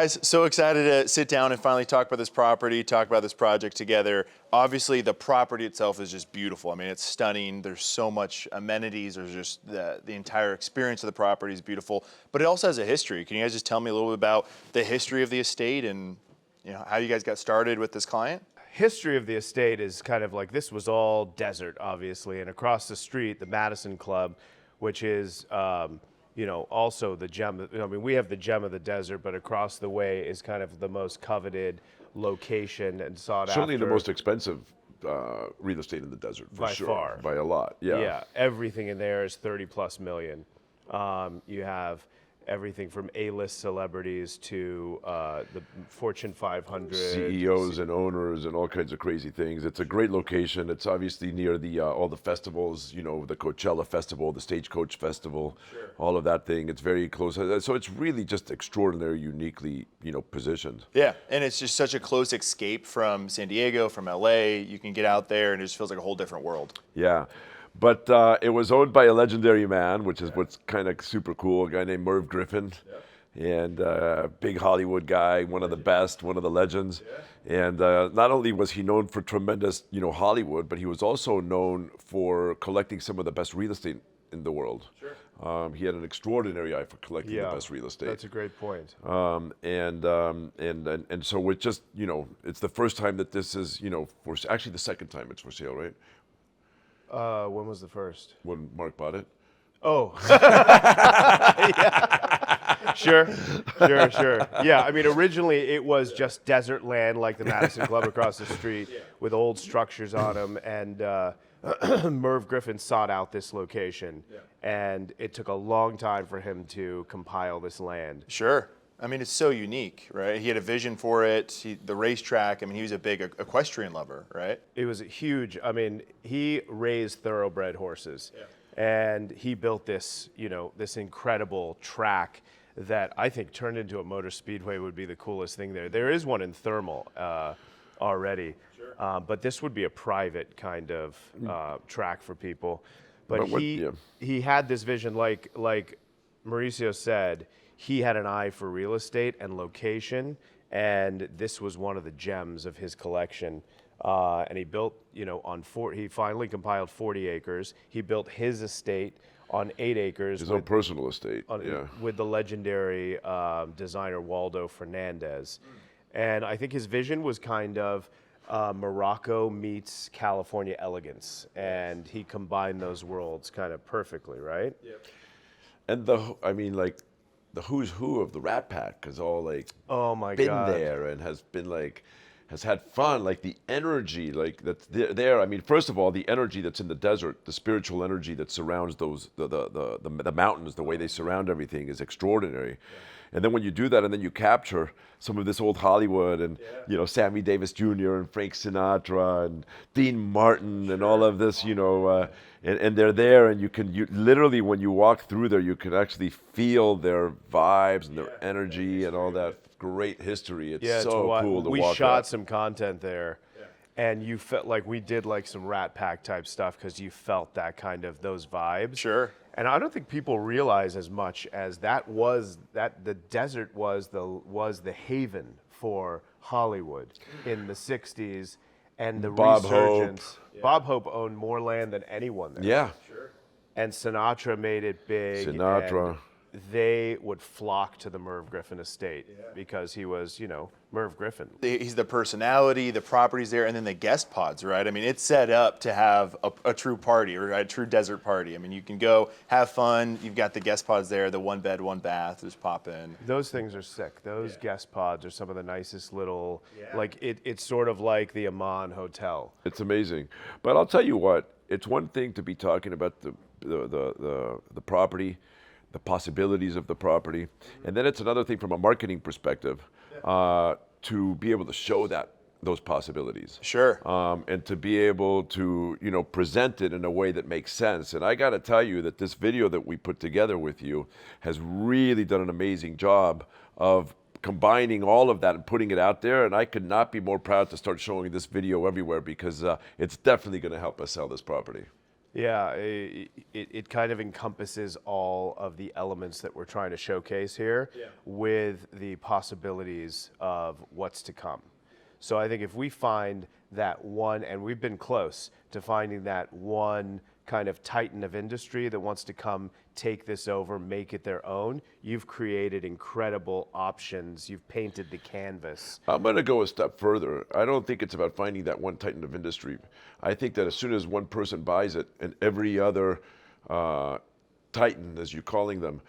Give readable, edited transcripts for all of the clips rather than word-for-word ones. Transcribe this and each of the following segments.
guys, so excited to sit down and finally talk about this property, talk about this project together. Obviously, the property itself is just beautiful. I mean, it's stunning. There's so much amenities. There's just the entire experience of the property is beautiful, but it also has a history. Can you guys just tell me a little bit about the history of the estate and how you guys got started with this client? History of the estate is kind of like, this was all desert, obviously, and across the street, the Madison Club, which is also the gem. I mean, we have the gem of the desert, but across the way is kind of the most coveted location and sought after. Certainly the most expensive real estate in the desert, for by sure. far. By a lot, yeah. Yeah, everything in there is 30+ million. You have everything from A-list celebrities to the Fortune 500. CEOs and owners and all kinds of crazy things. It's a great location. It's obviously near the all the festivals, the Coachella Festival, the Stagecoach Festival, all of that thing. It's very close. So it's really just extraordinary, uniquely, positioned. Yeah, and it's just such a close escape from San Diego, from LA. You can get out there and it just feels like a whole different world. Yeah. But it was owned by a legendary man, which is what's kind of super cool, a guy named Merv Griffin. And big Hollywood guy, one of the best, one of the legends. And not only was he known for tremendous, Hollywood, but he was also known for collecting some of the best real estate in the world. He had an extraordinary eye for collecting the best real estate. That's a great point. And so it just, it's the first time that this is, actually the second time it's for sale, right? When was the first? When Mark bought it. Oh. Sure. Yeah, I mean, originally it was just desert land like the Madison Club across the street with old structures on them, and Merv Griffin sought out this location, and it took a long time for him to compile this land. Sure. I mean, it's so unique, right? He had a vision for it, the racetrack. I mean, he was a big equestrian lover, right? It was huge. I mean, he raised thoroughbred horses, and he built this, this incredible track that I think turned into a motor speedway would be the coolest thing there. There is one in Thermal already, but this would be a private kind of track for people. But he had this vision, like Mauricio said. He had an eye for real estate and location, and this was one of the gems of his collection. And he built, he finally compiled 40 acres. He built his estate on 8 acres. His own personal estate, with the legendary designer Waldo Fernandez. And I think his vision was kind of Morocco meets California elegance, and he combined those worlds kind of perfectly, right? And the who's who of the Rat Pack has all been there and has been has had fun, the energy that's there. I mean, first of all, the energy that's in the desert, the spiritual energy that surrounds those the mountains, the way they surround everything is extraordinary. And then when you do that, and then you capture some of this old Hollywood, and Sammy Davis Jr. and Frank Sinatra and Dean Martin and all of this, and they're there, and you literally, when you walk through there, you can actually feel their vibes and their energy and all that great history. It's so cool to walk. We shot some content there. And you felt like we did some Rat Pack type stuff because you felt that kind of those vibes. Sure. And I don't think people realize as much as that the desert was the haven for Hollywood in the 60s and the resurgence. Bob Hope owned more land than anyone there. Yeah. Sure. And Sinatra made it big. Sinatra. They would flock to the Merv Griffin Estate because he was, Merv Griffin. He's the personality, the property's there, and then the guest pods, right? I mean, it's set up to have a true party, or a true desert party. I mean, you can go have fun. You've got the guest pods there, the 1 bed, 1 bath, just pop in. Those things are sick. Those guest pods are some of the nicest little, it's sort of like the Amman Hotel. It's amazing. But I'll tell you what, it's one thing to be talking about the property, the possibilities of the property. And then it's another thing from a marketing perspective to be able to show those possibilities. Sure. And to be able to, present it in a way that makes sense. And I got to tell you that this video that we put together with you has really done an amazing job of combining all of that and putting it out there. And I could not be more proud to start showing this video everywhere because it's definitely going to help us sell this property. Yeah, it kind of encompasses all of the elements that we're trying to showcase here with the possibilities of what's to come. So I think if we find that one, and we've been close to finding that one kind of titan of industry that wants to come take this over, make it their own, you've created incredible options. You've painted the canvas. I'm going to go a step further. I don't think it's about finding that one titan of industry. I think that as soon as one person buys it and every other titan, as you're calling them,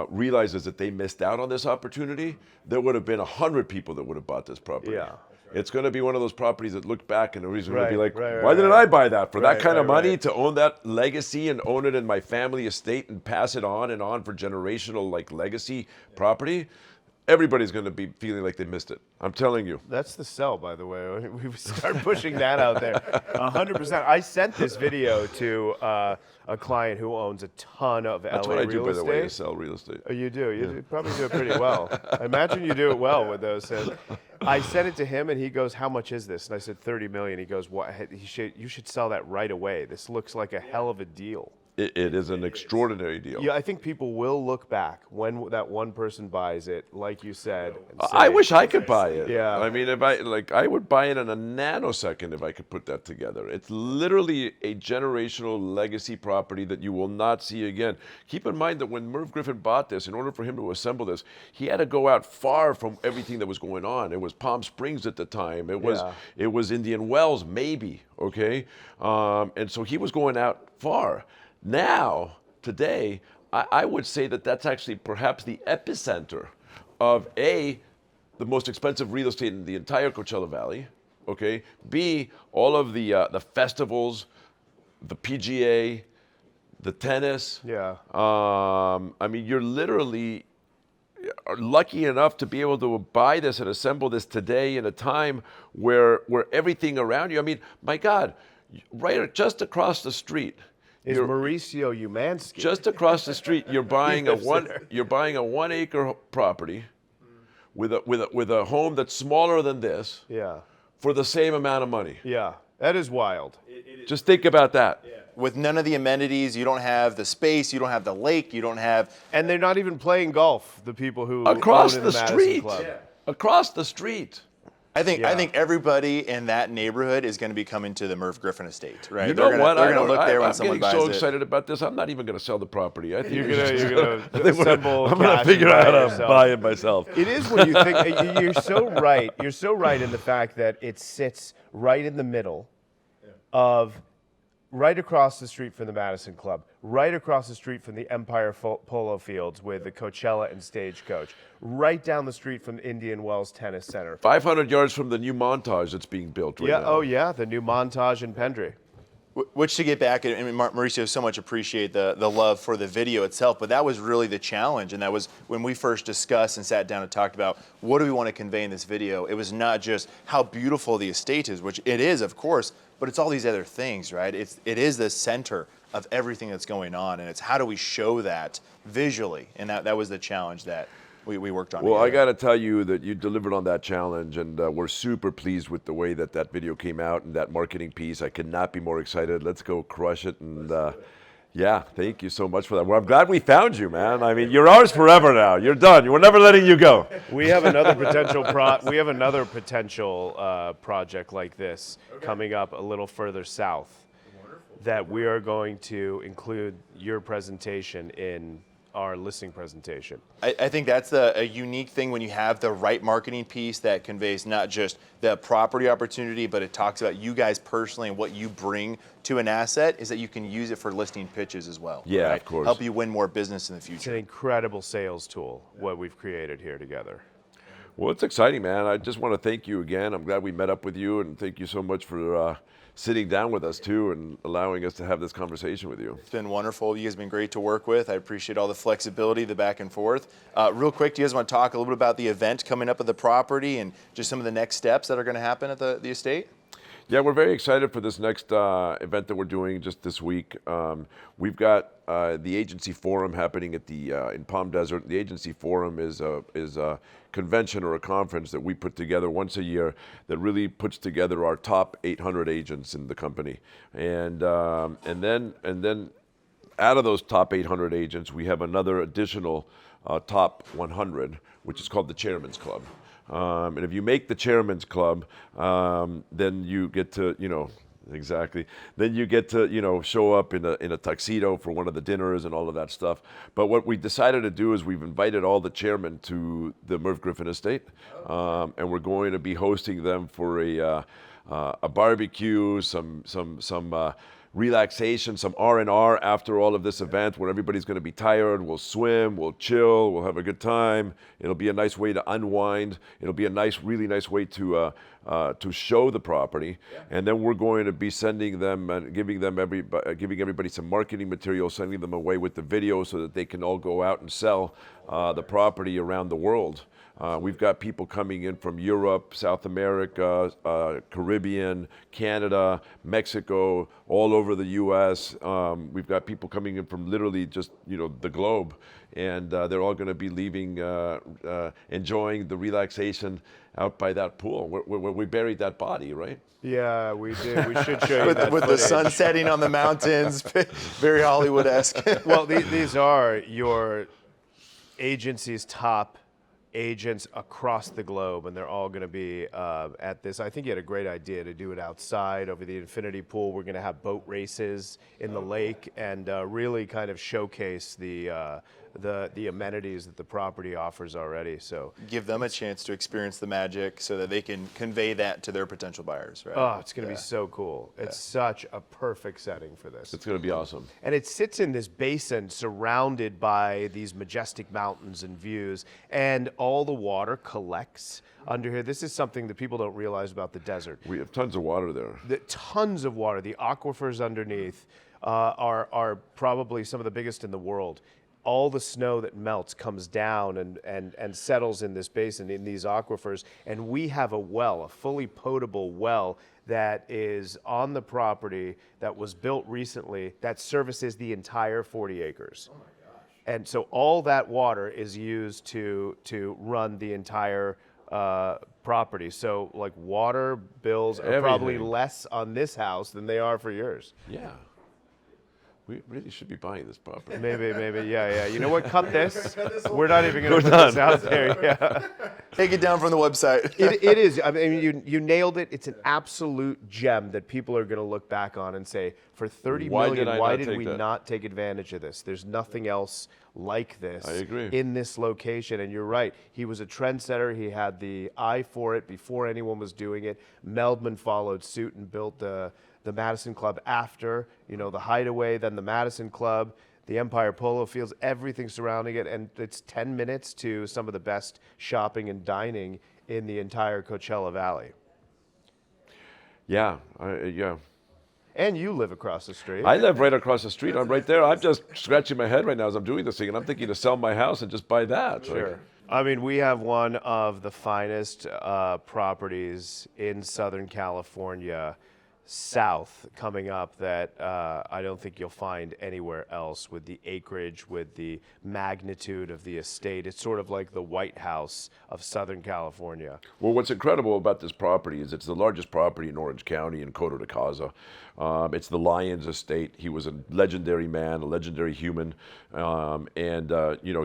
realizes that they missed out on this opportunity, there would have been 100 people that would have bought this property. Yeah. It's going to be one of those properties that look back and the reason will be like, right, why didn't I buy that? For that kind of money, right. to own that legacy and own it in my family estate and pass it on and on for generational like legacy property, everybody's going to be feeling like they missed it. I'm telling you. That's the sell, by the way. We start pushing that out there. 100%. I sent this video to a client who owns a ton of That's LA what I do, real by the way, estate. is sell real estate. Oh, you do. You probably do it pretty well. I imagine you do it well with those. And I sent it to him, and he goes, "How much is this?" And I said, $30 million. He goes, "What? You should sell that right away. This looks like a hell of a deal." It is an extraordinary deal. Yeah, I think people will look back when that one person buys it, like you said. And say, I wish I could buy it. Yeah. I mean, I would buy it in a nanosecond if I could put that together. It's literally a generational legacy property that you will not see again. Keep in mind that when Merv Griffin bought this, in order for him to assemble this, he had to go out far from everything that was going on. It was Palm Springs at the time. It was Indian Wells, maybe. Okay, and so he was going out far. Now, today, I would say that that's actually perhaps the epicenter of A, the most expensive real estate in the entire Coachella Valley, okay? B, all of the festivals, the PGA, the tennis. Yeah. I mean, you're literally lucky enough to be able to buy this and assemble this today in a time where everything around you, I mean, my God, just across the street, Is Mauricio Umansky. just across the street, you're buying a 1 acre property with a home that's smaller than this Yeah. for the same amount of money. Yeah. That is wild. Just think about that. With none of the amenities, you don't have the space, you don't have the lake, you don't have. And they're not even playing golf, the people who Across own in the Madison street. Club. Across the street. I think Yeah. everybody in that neighborhood is going to be coming to the Merv Griffin Estate, right? You know what? They're going to look there when I'm someone getting buys so it. excited about this. I'm not even going to sell the property. I think You're it's gonna assemble. I'm going to cash figure and out buy how it to yourself. buy it myself. It is when you think you're so right. You're so right in the fact that it sits right in the middle of, right across the street from the Madison Club, right across the street from the Empire Polo Fields with the Coachella and Stagecoach, right down the street from Indian Wells Tennis Center. 500 yards from the new Montage that's being built right now. Oh yeah, the new Montage in Pendry. Which, to get back, and Mauricio so much appreciate the love for the video itself, but that was really the challenge, and that was when we first discussed and sat down and talked about what do we want to convey in this video. It was not just how beautiful the estate is, which it is, of course, but it's all these other things, right? It is the center of everything that's going on, and it's how do we show that visually, and that was the challenge that we worked on. Well, together. I got to tell you that you delivered on that challenge, and we're super pleased with the way that video came out and that marketing piece. I could not be more excited. Let's go crush it. And yeah, thank you so much for that. Well, I'm glad we found you, man. I mean, you're ours forever now. You're done. We're never letting you go. We have another potential project like this coming up a little further south that we are going to include your presentation in our listing presentation. I think that's a unique thing when you have the right marketing piece that conveys not just the property opportunity, but it talks about you guys personally and what you bring to an asset, is that you can use it for listing pitches as well. Yeah, right? of course. Help you win more business in the It's future. an incredible sales tool, what we've created here together. Well, it's exciting, man. I just want to thank you again. I'm glad we met up with you, and thank you so much for sitting down with us too and allowing us to have this conversation with you. It's been wonderful. You guys have been great to work with. I appreciate all the flexibility, the back and forth. Real quick, do you guys want to talk a little bit about the event coming up at the property and just some of the next steps that are going to happen at the estate? Yeah, we're very excited for this next event that we're doing just this week. We've got the Agency Forum happening at the in Palm Desert. The Agency Forum is a convention or a conference that we put together once a year that really puts together our top 800 agents in the company, and then out of those top 800 agents, we have another additional top 100, which is called the Chairman's Club. And if you make the Chairman's Club, then you get to, exactly. Then you get to, show up in a tuxedo for one of the dinners and all of that stuff. But what we decided to do is we've invited all the chairmen to the Merv Griffin Estate, and we're going to be hosting them for a barbecue, some relaxation, some R&R after all of this event where everybody's going to be tired. We'll swim, we'll chill, we'll have a good time. It'll be a nice way to unwind. It'll be a really nice way to show the property. Yeah. And then we're going to be sending them and giving everybody some marketing material, sending them away with the video so that they can all go out and sell the property around the world. We've got people coming in from Europe, South America, Caribbean, Canada, Mexico, all over the U.S. We've got people coming in from literally just, the globe. And they're all going to be leaving, enjoying the relaxation out by that pool where we buried that body, right? Yeah, we did. We should show you that with the sun setting on the mountains, very Hollywood-esque. Well, these are your agency's top agents across the globe, and they're all going to be at this. I think you had a great idea to do it outside over the infinity pool. We're going to have boat races in the lake and really kind of showcase the amenities that the property offers already. So give them a chance to experience the magic so that they can convey that to their potential buyers, right? Oh, it's going to be so cool. It's such a perfect setting for this. It's going to be awesome. And it sits in this basin surrounded by these majestic mountains and views, and all the water collects under here. This is something that people don't realize about the desert. We have tons of water there. Tons of water. The aquifers underneath are probably some of the biggest in the world. All the snow that melts comes down and settles in this basin, in these aquifers. And we have a fully potable well that is on the property that was built recently that services the entire 40 acres. Oh my gosh. And so all that water is used to run the entire property. So like water bills are probably less on this house than they are for yours. Yeah. We really should be buying this property. Maybe, yeah. You know what? Cut this. We're not even going to put this out there. Yeah. Take it down from the website. It is. I mean, you nailed it. It's an absolute gem that people are going to look back on and say, for $30 million, why did we not take advantage of this? There's nothing else like this in this location. And you're right. He was a trendsetter. He had the eye for it before anyone was doing it. Meldman followed suit and built the Madison Club after, the Hideaway, then the Madison Club, the Empire Polo Fields, everything surrounding it. And it's 10 minutes to some of the best shopping and dining in the entire Coachella Valley. Yeah, And you live across the street. I live right across the street. I'm right there. I'm just scratching my head right now as I'm doing this thing, and I'm thinking to sell my house and just buy that. Sure. I mean, we have one of the finest properties in Southern California south coming up that I don't think you'll find anywhere else, with the acreage, with the magnitude of the estate. It's sort of like the White House of Southern California. Well, what's incredible about this property is it's the largest property in Orange County in Coto de Caza. It's the Lyons estate. He was a legendary man, a legendary human, and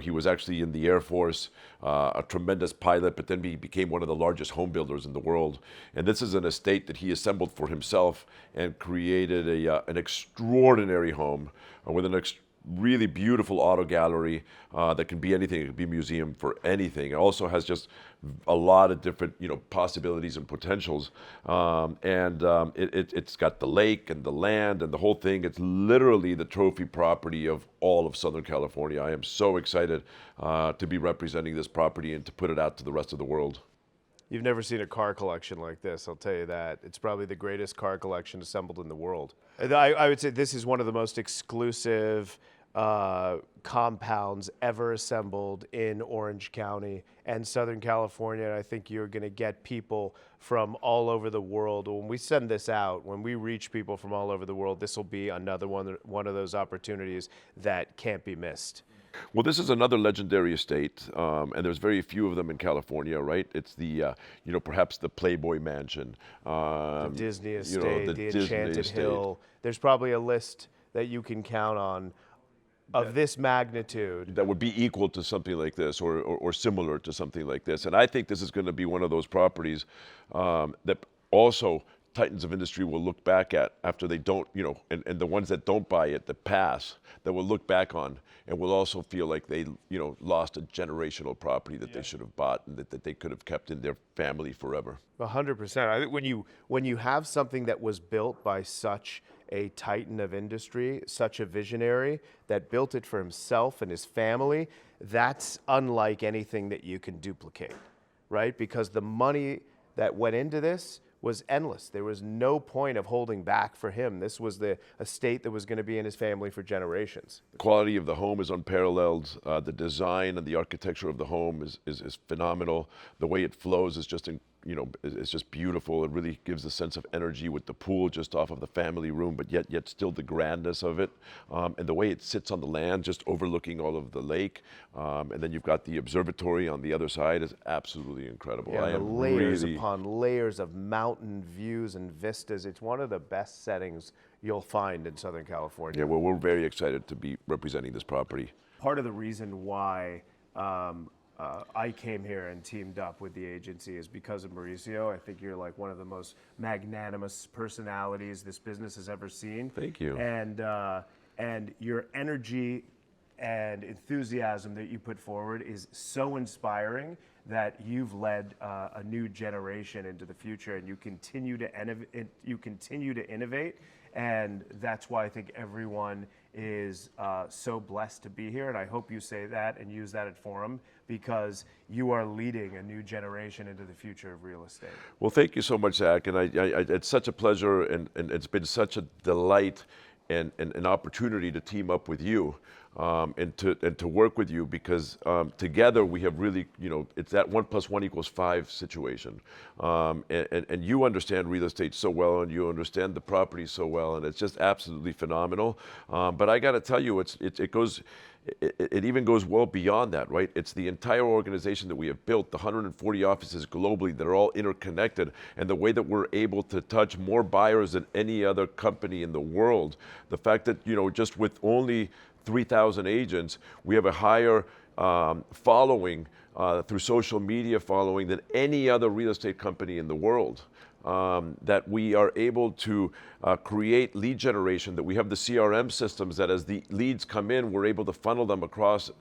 he was actually in the Air Force, a tremendous pilot, but then he became one of the largest home builders in the world. And this is an estate that he assembled for himself and created an extraordinary home with an really beautiful auto gallery that can be anything. It can be a museum for anything. It also has just a lot of different, possibilities and potentials. It's got the lake and the land and the whole thing. It's literally the trophy property of all of Southern California. I am so excited to be representing this property and to put it out to the rest of the world. You've never seen a car collection like this, I'll tell you that. It's probably the greatest car collection assembled in the world. I would say this is one of the most exclusive compounds ever assembled in Orange County and Southern California. And I think you're going to get people from all over the world. When we send this out, when we reach people from all over the world, this will be another one of those opportunities that can't be missed. Well, this is another legendary estate, and there's very few of them in California, right? It's the, perhaps the Playboy Mansion, The Disney Estate, the Disney Enchanted Estate. Hill. There's probably a list that you can count on of this magnitude. That would be equal to something like this, or similar to something like this. And I think this is going to be one of those properties that also titans of industry will look back at after they don't, and the ones that don't buy it, that pass, that will look back on and will also feel like they, lost a generational property that they should have bought and that they could have kept in their family forever. 100%. I think when you have something that was built by such a titan of industry, such a visionary that built it for himself and his family, that's unlike anything that you can duplicate, right? Because the money that went into this was endless. There was no point of holding back for him. This was the estate that was going to be in his family for generations. The quality of the home is unparalleled. The design and the architecture of the home is phenomenal. The way it flows is just, it's just beautiful. It really gives a sense of energy with the pool just off of the family room, but yet still the grandness of it. And the way it sits on the land, just overlooking all of the lake. And then you've got the observatory on the other side is absolutely incredible. Yeah, the layers upon layers of mountain views and vistas. It's one of the best settings you'll find in Southern California. Yeah, well, we're very excited to be representing this property. Part of the reason why I came here and teamed up with the agency is because of Mauricio. I think you're like one of the most magnanimous personalities this business has ever seen. Thank you. And your energy and enthusiasm that you put forward is so inspiring that you've led a new generation into the future, and you continue to innovate. And that's why I think everyone is so blessed to be here. And I hope you say that and use that at Forum, because you are leading a new generation into the future of real estate. Well, thank you so much, Zach. And it's such a pleasure, and it's been such a delight and an opportunity to team up with you and to work with you, because together we have really, it's that 1 + 1 = 5 situation. And you understand real estate so well, and you understand the property so well, and it's just absolutely phenomenal. But I got to tell you, it even goes well beyond that, right? It's the entire organization that we have built, the 140 offices globally that are all interconnected, and the way that we're able to touch more buyers than any other company in the world. The fact that, just with only 3,000 agents, we have a higher following through social media following than any other real estate company in the world. That we are able to create lead generation, that we have the CRM systems that as the leads come in, we're able to funnel them across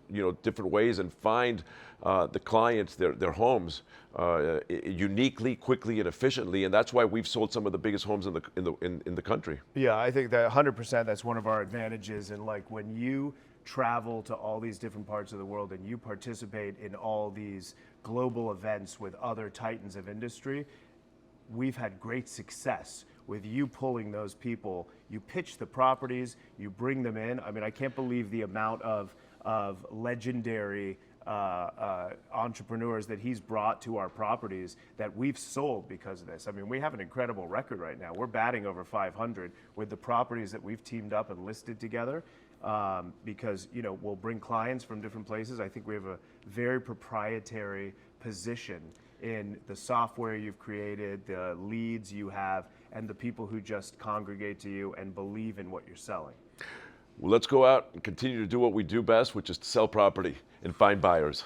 different ways and find the clients their homes uniquely, quickly, and efficiently. And that's why we've sold some of the biggest homes in the country. Yeah, I think that 100% that's one of our advantages. And like when you travel to all these different parts of the world and you participate in all these global events with other titans of industry, we've had great success with you pulling those people. You pitch the properties, you bring them in. I mean, I can't believe the amount of legendary entrepreneurs that he's brought to our properties that we've sold because of this. I mean, we have an incredible record right now. We're batting over 500 with the properties that we've teamed up and listed together. Because we'll bring clients from different places. I think we have a very proprietary position in the software you've created, the leads you have, and the people who just congregate to you and believe in what you're selling. Well, let's go out and continue to do what we do best, which is to sell property and find buyers.